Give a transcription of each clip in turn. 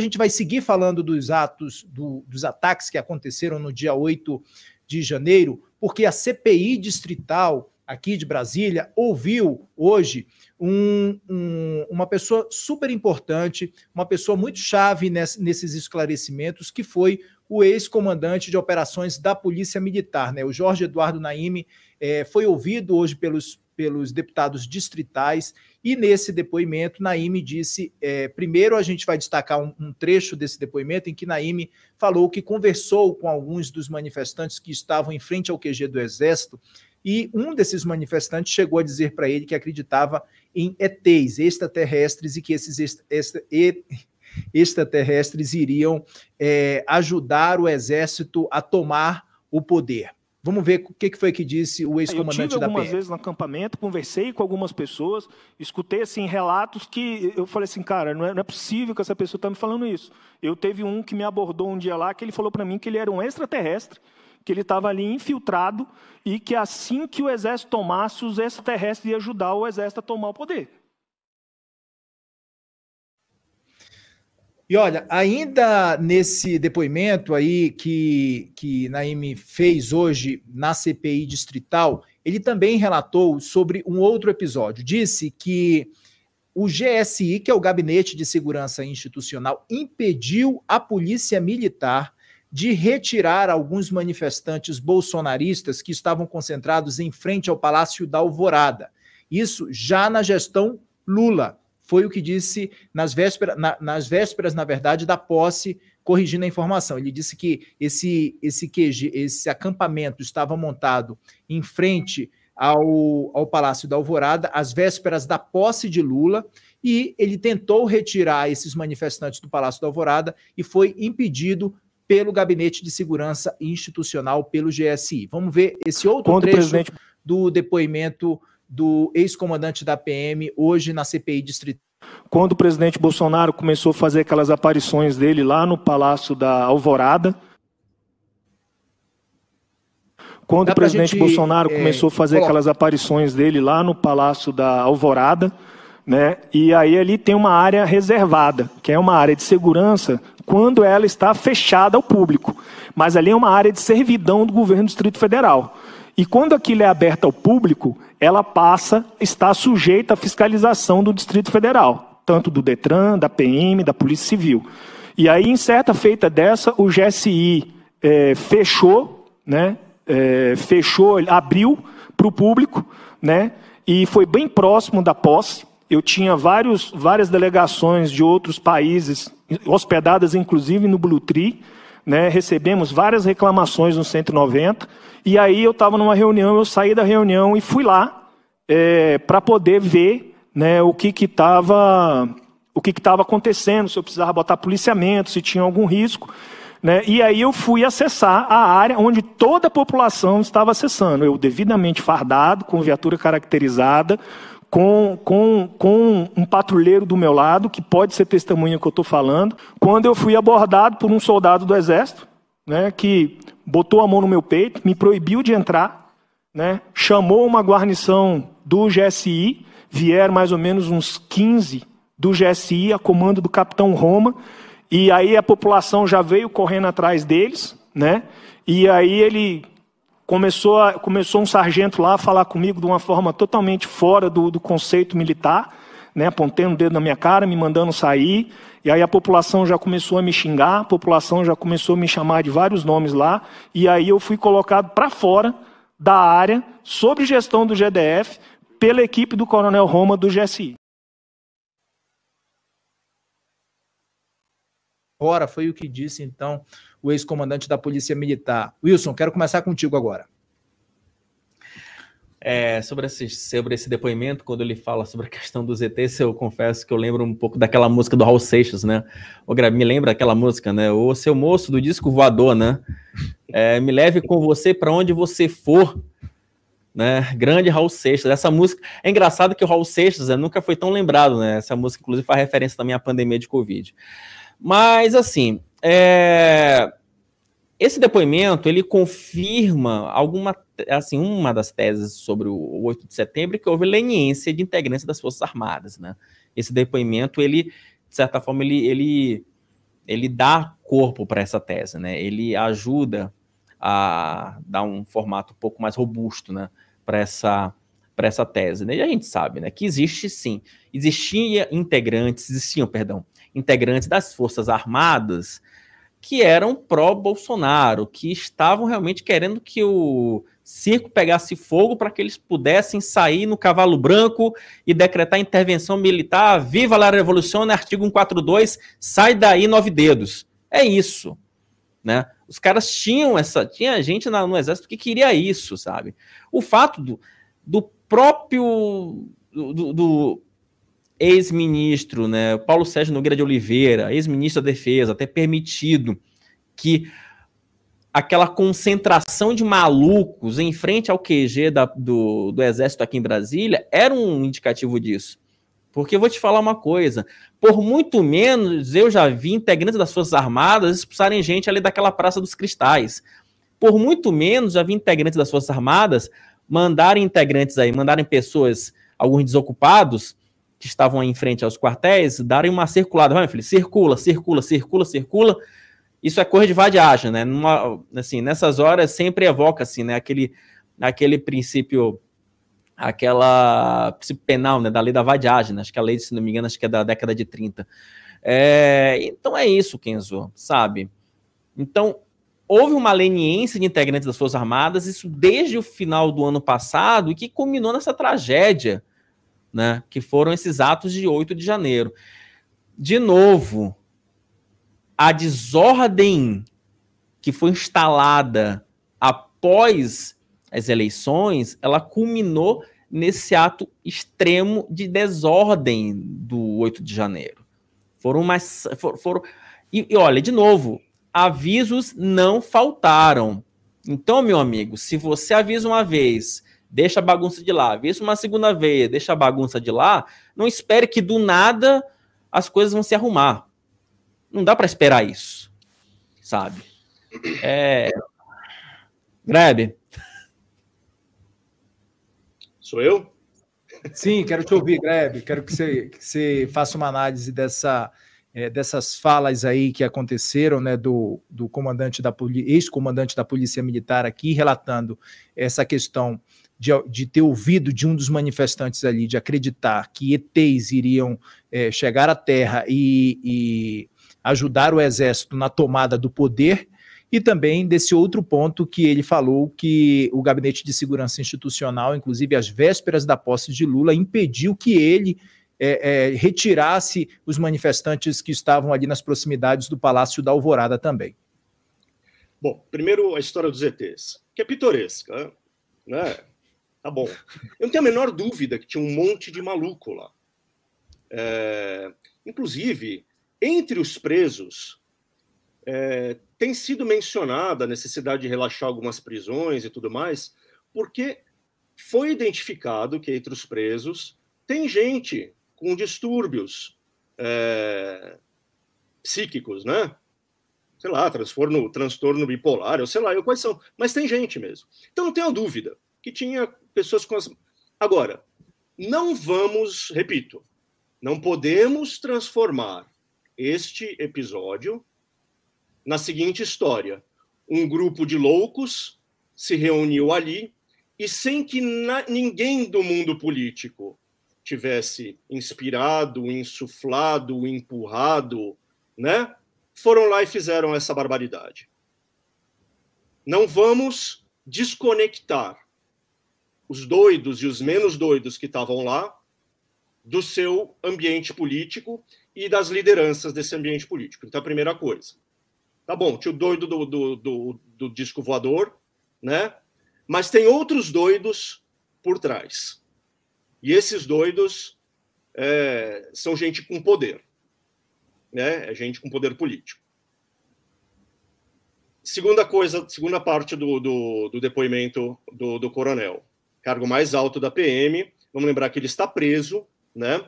a gente vai seguir falando dos atos, dos ataques que aconteceram no dia 8 de janeiro, porque a CPI distrital aqui de Brasília ouviu hoje uma pessoa super importante, uma pessoa muito chave nesses esclarecimentos, que foi o ex-comandante de operações da Polícia Militar, né? O Jorge Eduardo Naime foi ouvido hoje pelos deputados distritais, e nesse depoimento Naime disse, primeiro a gente vai destacar um trecho desse depoimento em que Naime falou que conversou com alguns dos manifestantes que estavam em frente ao QG do Exército, e um desses manifestantes chegou a dizer para ele que acreditava em ETs, extraterrestres, e que esses extraterrestres iriam ajudar o Exército a tomar o poder. Vamos ver o que foi que disse o ex-comandante da PM. Eu tive algumas vezes no acampamento, conversei com algumas pessoas, escutei assim, relatos que eu falei assim, cara, não é possível que essa pessoa está me falando isso. Eu teve um que me abordou um dia lá, que ele falou para mim que ele era um extraterrestre, que ele estava ali infiltrado e que assim que o Exército tomasse, os extraterrestres iam ajudar o Exército a tomar o poder. E olha, ainda nesse depoimento aí que Naime fez hoje na CPI distrital, ele também relatou sobre um outro episódio. Disse que o GSI, que é o Gabinete de Segurança Institucional, impediu a Polícia Militar de retirar alguns manifestantes bolsonaristas que estavam concentrados em frente ao Palácio da Alvorada. Isso já na gestão Lula. Foi o que disse nas vésperas, na verdade, da posse, corrigindo a informação. Ele disse que esse acampamento estava montado em frente ao Palácio da Alvorada, às vésperas da posse de Lula, e ele tentou retirar esses manifestantes do Palácio da Alvorada e foi impedido pelo Gabinete de Segurança Institucional, pelo GSI. Vamos ver esse outro trecho do depoimento do ex-comandante da PM, hoje na CPI distrital. Quando o presidente Bolsonaro começou a fazer aquelas aparições dele lá no Palácio da Alvorada, quando o presidente Bolsonaro começou a fazer aquelas aparições dele lá no Palácio da Alvorada, né? E aí ali tem uma área reservada, que é uma área de segurança quando ela está fechada ao público. Mas ali é uma área de servidão do governo do Distrito Federal. E quando aquilo é aberto ao público, ela está sujeita à fiscalização do Distrito Federal, tanto do Detran, da PM, da Polícia Civil. E aí, em certa feita dessa, o GSI fechou, né? Abriu para o público, né? E foi bem próximo da posse. Eu tinha várias delegações de outros países, hospedadas inclusive no Blue Tree, né? Recebemos várias reclamações no 190, e aí eu estava numa reunião, eu saí da reunião e fui lá para poder ver, né, o que estava acontecendo, se eu precisava botar policiamento, se tinha algum risco, né? E aí eu fui acessar a área onde toda a população estava acessando, eu devidamente fardado, com viatura caracterizada, com um patrulheiro do meu lado, que pode ser testemunha que eu estou falando, quando eu fui abordado por um soldado do Exército, né, que botou a mão no meu peito, me proibiu de entrar, né, chamou uma guarnição do GSI, vieram mais ou menos uns 15 do GSI, a comando do capitão Roma, e aí a população já veio correndo atrás deles, né, e aí ele... Começou um sargento lá a falar comigo de uma forma totalmente fora do conceito militar, né, apontando o dedo na minha cara, me mandando sair, e aí a população já começou a me xingar, a população já começou a me chamar de vários nomes lá, e aí eu fui colocado para fora da área, sob gestão do GDF, pela equipe do Coronel Roma do GSI. Agora foi o que disse, então, o ex-comandante da Polícia Militar. Wilson, quero começar contigo agora. Sobre esse depoimento, quando ele fala sobre a questão dos ETs, eu confesso que eu lembro um pouco daquela música do Raul Seixas, né? Me lembra aquela música, né? O seu moço do disco voador, né? Me leve com você para onde você for, né? Grande Raul Seixas. Essa música... É engraçado que o Raul Seixas nunca foi tão lembrado, né? Essa música, inclusive, faz referência também à pandemia de Covid. Mas, assim, esse depoimento, ele confirma uma das teses sobre o 8 de setembro, que houve leniência de integrantes das Forças Armadas, né? Esse depoimento, ele, de certa forma, ele ele dá corpo para essa tese, né? Ele ajuda a dar um formato um pouco mais robusto, né, para essa tese, né? E a gente sabe, né, que existiam integrantes das Forças Armadas que eram pró-Bolsonaro, que estavam realmente querendo que o circo pegasse fogo para que eles pudessem sair no cavalo branco e decretar intervenção militar. Viva a revolução, artigo 142, sai daí 9 dedos. É isso, né? Os caras tinha gente no exército que queria isso, sabe? O fato do próprio do ex-ministro, né, Paulo Sérgio Nogueira de Oliveira, ex-ministro da Defesa, ter permitido que aquela concentração de malucos em frente ao QG do Exército aqui em Brasília era um indicativo disso. Porque eu vou te falar uma coisa, por muito menos eu já vi integrantes das Forças Armadas expulsarem gente ali daquela Praça dos Cristais. Por muito menos já vi integrantes das Forças Armadas mandarem pessoas, alguns desocupados, que estavam aí em frente aos quartéis, darem uma circulada. Vai, meu filho, circula. Isso é coisa de vadiagem, né? Assim, nessas horas sempre evoca assim, né? aquele princípio, princípio penal, né? Da lei da vadiagem, né? Acho que a lei, se não me engano, acho que é da década de 30. Então é isso, Kenzo, sabe? Então, houve uma leniência de integrantes das Forças Armadas, isso desde o final do ano passado, e que culminou nessa tragédia, né, que foram esses atos de 8 de janeiro. De novo, a desordem que foi instalada após as eleições, ela culminou nesse ato extremo de desordem do 8 de janeiro. E olha, de novo, avisos não faltaram. Então, meu amigo, se você avisa uma vez, deixa a bagunça de lá, avisa uma segunda vez, deixa a bagunça de lá, não espere que do nada as coisas vão se arrumar. Não dá para esperar isso, sabe? Grebe. Sou eu? Sim, quero te ouvir, Grebe. Quero que você faça uma análise dessas falas aí que aconteceram, né, do comandante ex-comandante da Polícia Militar aqui, relatando essa questão de ter ouvido de um dos manifestantes ali, de acreditar que ETs iriam chegar à Terra e ajudar o Exército na tomada do poder, e também desse outro ponto que ele falou, que o Gabinete de Segurança Institucional, inclusive às vésperas da posse de Lula, impediu que ele retirasse os manifestantes que estavam ali nas proximidades do Palácio da Alvorada também. Bom, primeiro a história dos ETs, que é pitoresca, né? Tá bom. Eu não tenho a menor dúvida que tinha um monte de maluco lá. Inclusive, entre os presos, tem sido mencionada a necessidade de relaxar algumas prisões e tudo mais, porque foi identificado que entre os presos tem gente com distúrbios psíquicos, né? Sei lá, transtorno bipolar, eu sei lá, quais são, mas tem gente mesmo. Então não tenho dúvida que tinha pessoas com as... Agora, repito, não podemos transformar este episódio na seguinte história: um grupo de loucos se reuniu ali e, sem que ninguém do mundo político tivesse inspirado, insuflado, empurrado, né, foram lá e fizeram essa barbaridade. Não vamos desconectar os doidos e os menos doidos que estavam lá do seu ambiente político e das lideranças desse ambiente político. Então, a primeira coisa. Tá bom, tinha o doido do disco voador, né? Mas tem outros doidos por trás. E esses doidos são gente com poder, né? É gente com poder político. Segunda parte do depoimento do coronel. Cargo mais alto da PM. Vamos lembrar que ele está preso, né?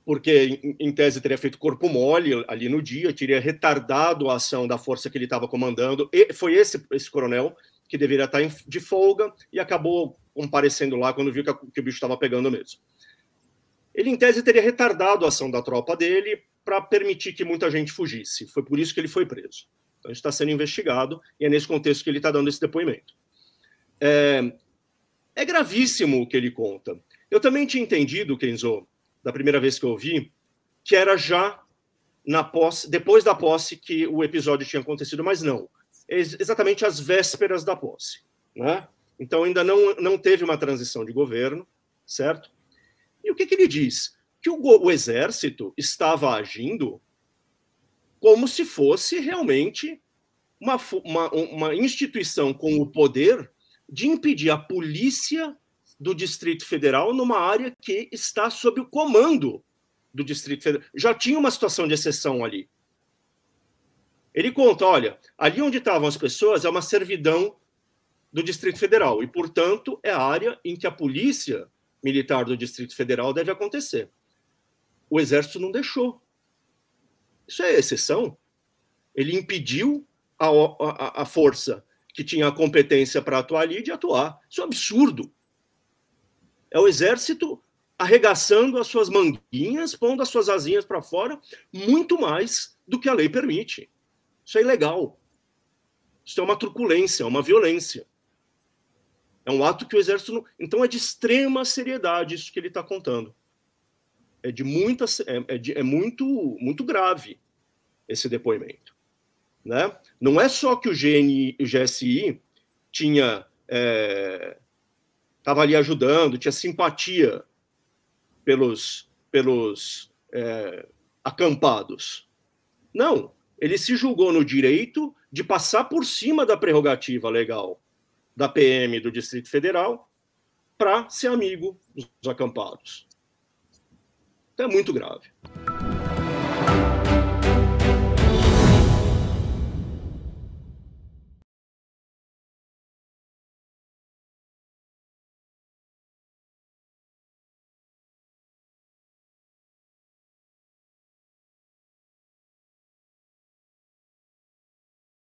Porque, em tese, teria feito corpo mole ali no dia, teria retardado a ação da força que ele estava comandando. E foi esse coronel que deveria estar de folga e acabou comparecendo lá quando viu que o bicho estava pegando mesmo. Ele, em tese, teria retardado a ação da tropa dele para permitir que muita gente fugisse. Foi por isso que ele foi preso. Então, isso está sendo investigado e é nesse contexto que ele está dando esse depoimento. É gravíssimo o que ele conta. Eu também tinha entendido, Kenzo, da primeira vez que eu ouvi, que era já na posse, depois da posse que o episódio tinha acontecido, mas não. É exatamente às vésperas da posse, né? Então ainda não teve uma transição de governo, certo? E o que ele diz? Que o exército estava agindo como se fosse realmente uma instituição com o poder de impedir a polícia do Distrito Federal numa área que está sob o comando do Distrito Federal. Já tinha uma situação de exceção ali. Ele conta, olha, ali onde estavam as pessoas é uma servidão do Distrito Federal e, portanto, é a área em que a polícia militar do Distrito Federal deve acontecer. O Exército não deixou. Isso é exceção. Ele impediu a força que tinha a competência para atuar ali de atuar. Isso é um absurdo. É o Exército arregaçando as suas manguinhas, pondo as suas asinhas para fora, muito mais do que a lei permite. Isso é ilegal. Isso é uma truculência, uma violência. É um ato que o Exército não... Então é de extrema seriedade isso que ele está contando. É muito grave esse depoimento, né? Não é só que o GSI estava ali ajudando, tinha simpatia pelos acampados. Não, ele se julgou no direito de passar por cima da prerrogativa legal da PM do Distrito Federal para ser amigo dos acampados. Então é muito grave.